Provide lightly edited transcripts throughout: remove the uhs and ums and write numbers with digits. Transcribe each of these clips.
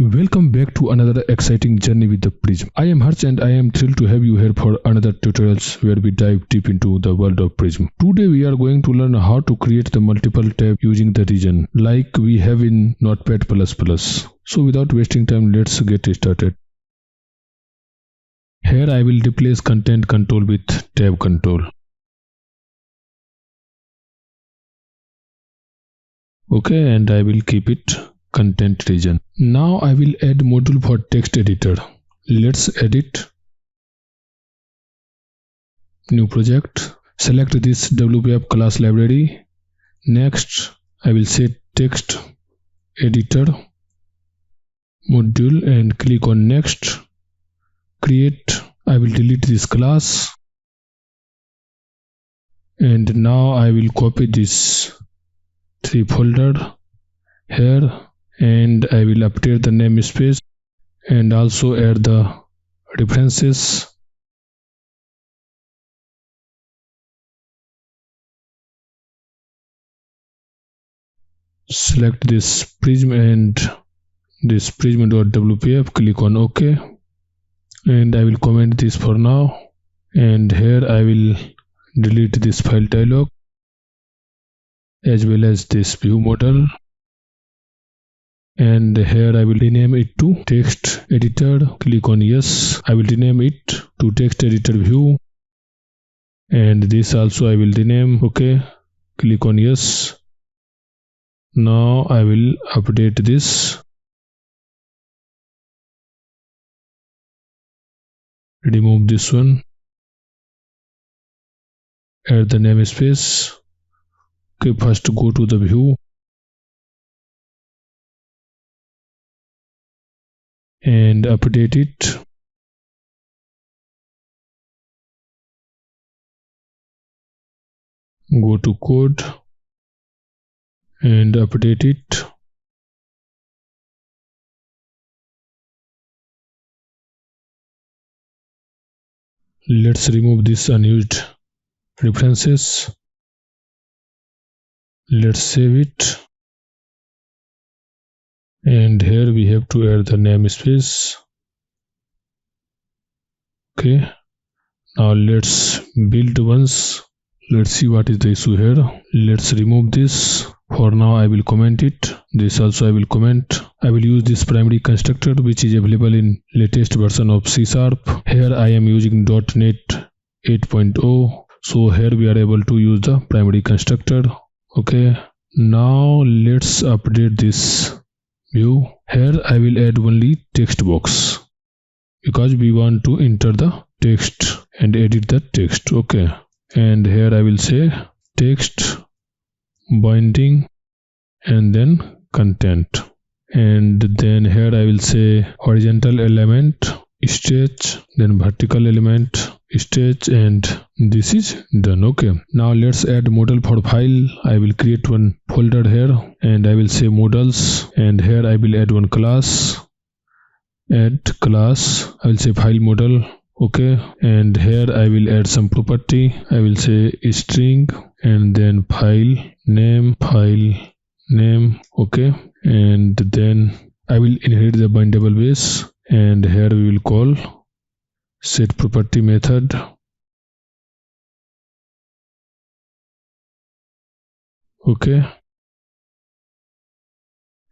Welcome back to another exciting journey with the Prism. I am Harsh and I am thrilled to have you here for another tutorials where we dive deep into the world of Prism. Today we are going to learn how to create the multiple tabs using the region like we have in Notepad++. So without wasting time, let's get started. Here I will replace content control with tab control. Okay, and I will keep it content region. Now I will add module for text editor. Let's edit. New project. Select this WPF class library. Next I will say text editor module and click on next. Create. I will delete this class. And now I will copy this 3 folder here and I will update the namespace and also add the references. Select this prism and this prism.wpf, click on OK, and I will comment this for now, and here I will delete this file dialog as well as this view model, and here I will rename it to text editor. Click on yes. I will rename it to text editor view, and this also I will rename. Okay, click on yes. Now I will update this. Remove this one. Add the namespace. Okay, first go to the view and update it. Go to code and update it. Let's remove this unused references. Let's save it. And here we have to add the namespace. Okay, now let's build once. Let's see what is the issue here. Let's remove this. For now I will comment it. This also I will comment. I will use this primary constructor which is available in latest version of C#. Here I am using .NET 8.0. So here we are able to use the primary constructor. Okay, now let's update this view. Here I will add only text box because we want to enter the text and edit the text. Okay, and here I will say text binding and then content, and then here I will say horizontal element stage, then vertical element stage, and this is done. Okay, now let's add model for file. I will create one folder here and I will say models, and here I will add one class. Add class, I will say file model. Okay, and here I will add some property. I will say string and then file name. Okay, and then I will inherit the bindable base, and here we will call set property method. Okay,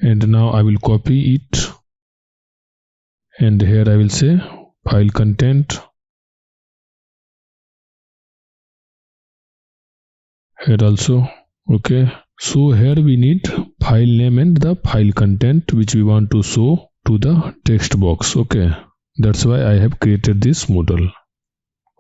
and now I will copy it, and here I will say file content. Here also. Okay, so here we need file name and the file content which we want to show to the text box. Okay, that's why I have created this model.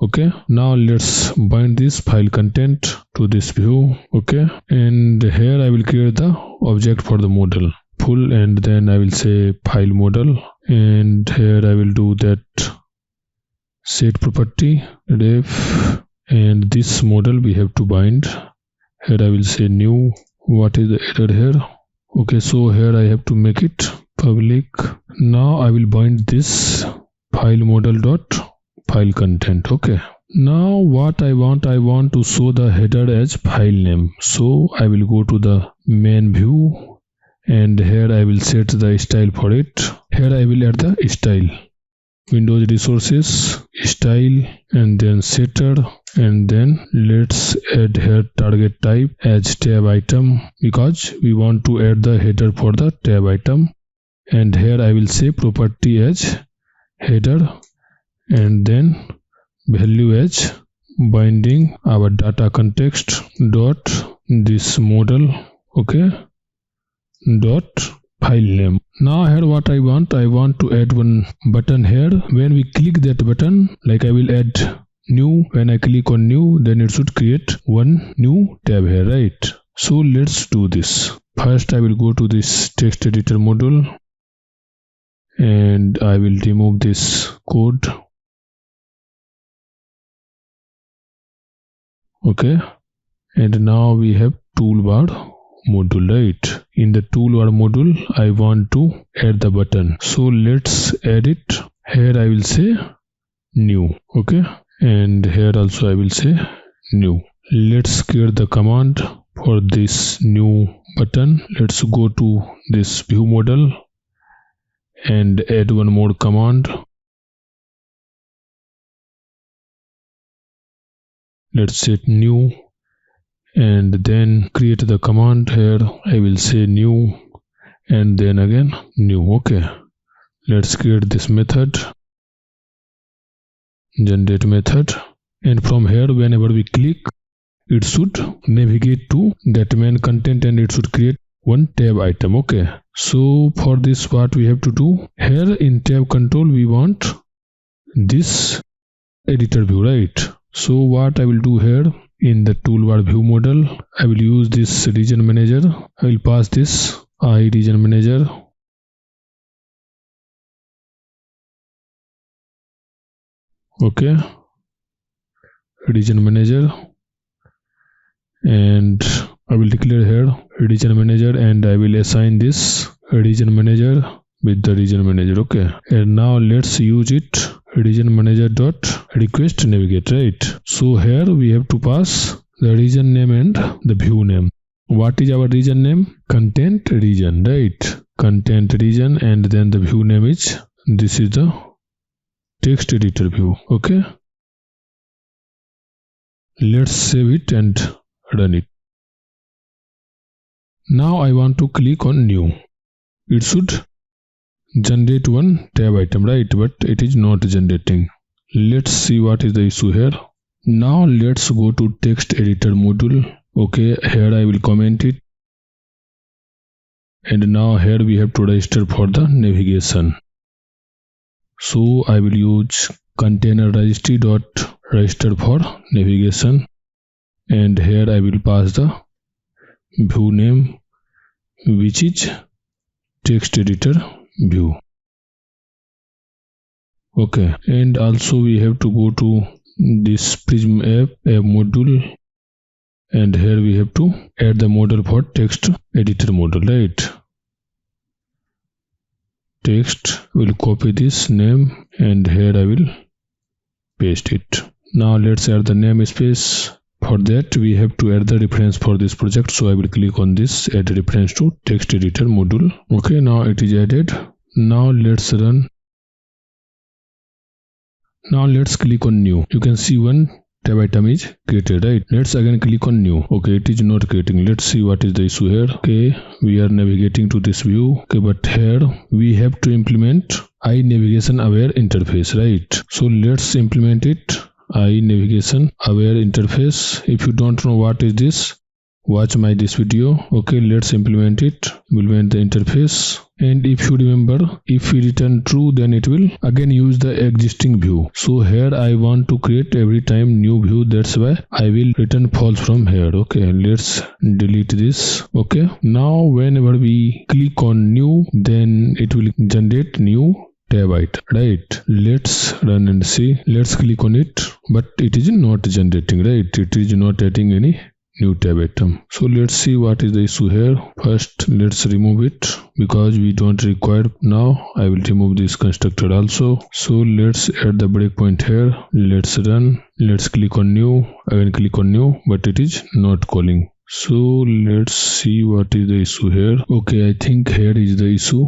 Okay, now let's bind this file content to this view. Okay, and here I will create the object for the model full, and then I will say file model, and here I will do that set property ref, and this model we have to bind. Here I will say new. What is the error here? Okay, so here I have to make it public. Now I will bind this file model dot file content. Okay, now what I want to show the header as file name. So I will go to the main view and here I will set the style for it. here I will add the style. Windows resources, style, and then setter, and then let's add here target type as tab item because we want to add the header for the tab item. And here I will say property as header, and then value as binding our data context dot this model, okay, dot file name. Now here what I want to add one button here. When we click that button, like I will add new, when I click on new, then it should create one new tab here, right? So let's do this. First I will go to this text editor module and I will remove this code, okay, and now we have toolbar module, right? In the toolbar module I want to add the button, so let's add it. Here I will say new, okay, and here also I will say new. Let's create the command for this new button. Let's go to this view model and add one more command. Let's set new and then create the command. Here I will say new and then again new, okay. Let's create this method, generate method, and from here whenever we click, it should navigate to that main content and it should create one tab item, okay. So for this what we have to do, here in tab control we want this editor view, right? So what I will do here, in the toolbar view model I will use this region manager. I will pass this I region manager, okay, region manager, and I will declare here region manager and I will assign this region manager with the region manager, okay. And now let's use it, region manager dot request navigate, right? So here we have to pass the region name and the view name. What is our region name? Content region, right? Content region, and then the view name is, this is the text editor view, okay. Let's save it and run it. Now I want to click on new. It should generate one tab item, right? But it is not generating. Let's see what is the issue here. Now let's go to text editor module, okay. Here I will comment it, and now here we have to register for the navigation. So I will use container registry dot register for navigation, and here I will pass the view name which is text editor view, okay. And also we have to go to this Prism app module, and here we have to add the model for text editor module, right? Text, will copy this name and here I will paste it. Now let's add the namespace. For that we have to add the reference for this project, so I will click on this add reference to text editor module, okay. Now it is added. Now let's run. Now let's click on new. You can see one tab item is created, right? Let's again click on new, okay. It is not creating. Let's see what is the issue here, okay. We are navigating to this view, okay, but here we have to implement iNavigation aware interface, right? So let's implement it, iNavigation aware interface. If you don't know what is this, watch this video, okay. Let's implement it, implement the interface, and if you remember, if we return true, then it will again use the existing view. So here I want to create every time new view, that's why I will return false from here, okay. Let's delete this, okay. Now whenever we click on new, then it will generate new tab item, right? Let's run and see. Let's click on it, but it is not generating, right? It is not adding any new tab item. So let's see what is the issue here. First let's remove it because we don't require. Now I will remove this constructor also. So let's add the breakpoint here. Let's run. Let's click on new, again click on new, but it is not calling. So let's see what is the issue here. Okay, I think here is the issue.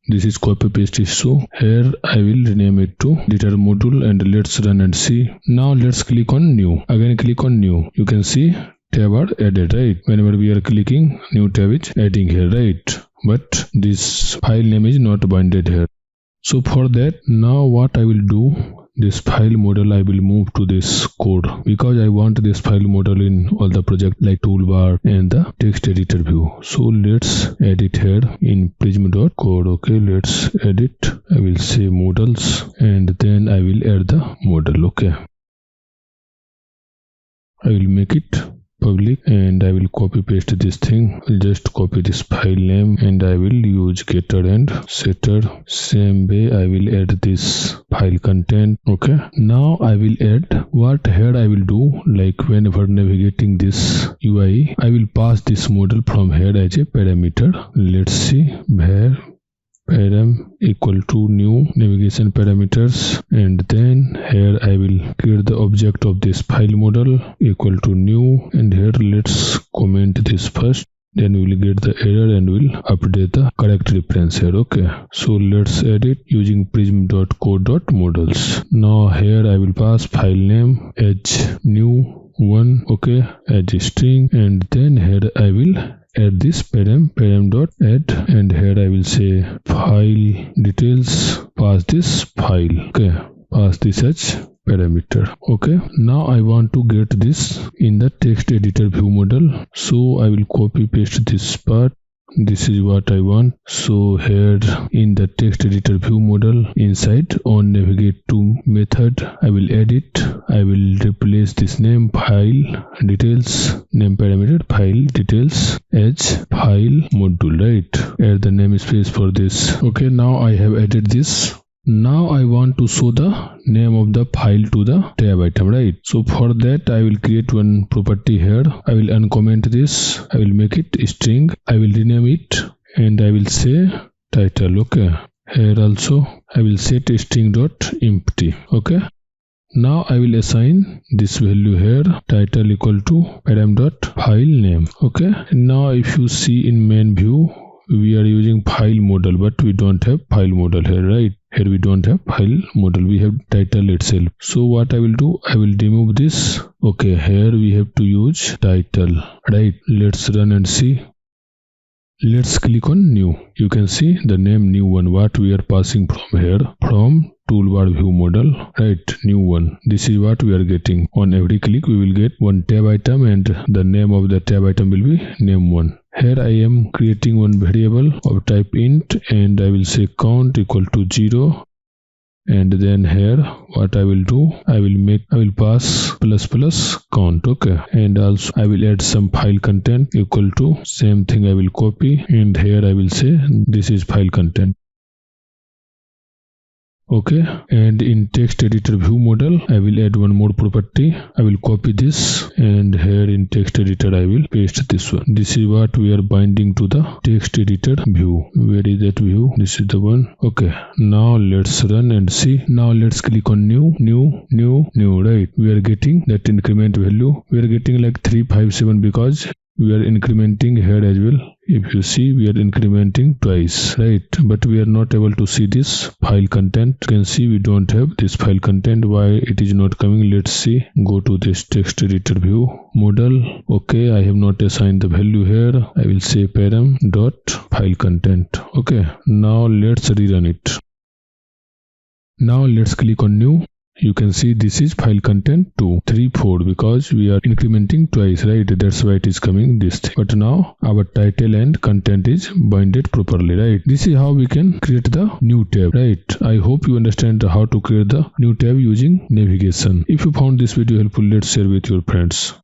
This is copy paste issue. Here I will rename it to editor module and let's run and see. Now let's click on new. Again click on new. You can see tab are added, right? Whenever we are clicking, new tab is adding here, right? But this file name is not binded here. So for that, now what I will do, this file model I will move to this code because I want this file model in all the project like toolbar and the text editor view. So let's edit here in prism.code. Okay, let's edit. I will say models and then I will add the model. Okay, I will make it public and I will copy paste this thing. I'll just copy this file name and I will use getter and setter. Same way I will add this file content. Okay, now I will add what here I will do, like whenever navigating this UI I will pass this model from here as a parameter. Let's see, where param equal to new navigation parameters, and then here I will create the object of this file model equal to new, and here let's comment this first, then we will get the error and we'll update the correct reference here. Okay, so let's edit using prism.code.models. Now here I will pass file name as new one, okay, as a string, and then here I will add this param.add, and here I will say file details, pass this file. Okay, pass this as parameter. Okay, now I want to get this in the text editor view model, so I will copy paste this part. This is what I want. So here in the text editor view model, inside on navigate to method, I will edit. I will replace this name file details, name parameter file details as file module, right? Add the namespace for this. Okay, now I have added this. Now I want to show the name of the file to the tab item, right? So for that I will create one property here. I will uncomment this. I will make it string. I will rename it and I will say title. Okay, here also I will set string dot empty. Okay, now I will assign this value here, title equal to param dot file name. Okay, now if you see in main view, we are using file model, but we don't have file model here, right? Here we don't have file model, we have title itself. So what I will do, I will remove this. Okay, here we have to use title, right? Let's run and see. Let's click on new. You can see the name new one, what we are passing from here, from toolbar view model, right? New one. This is what we are getting. On every click we will get one tab item and the name of the tab item will be name one. Here I am creating one variable of type int and I will say count equal to 0, and then here what I will do, I will pass plus count. Okay, and also I will add some file content equal to same thing. I will copy and here I will say this is file content. Okay, and in text editor view model I will add one more property. I will copy this and here in text editor I will paste this one. This is what we are binding to the text editor view. Where is that view? This is the one. Okay, now let's run and see. Now let's click on new, right? We are getting that increment value. We are getting like 357 because we are incrementing here as well. If you see, we are incrementing twice, right? But we are not able to see this file content. You can see we don't have this file content. Why it is not coming? Let's see. Go to this text editor view model. Okay, I have not assigned the value here. I will say param dot file content. Okay, now let's rerun it. Now let's click on new. You can see this is file content 234 because we are incrementing twice, right? That's why it is coming this thing. But now our title and content is binded properly, right? This is how we can create the new tab, right? I hope you understand how to create the new tab using navigation. If you found this video helpful, let's share with your friends.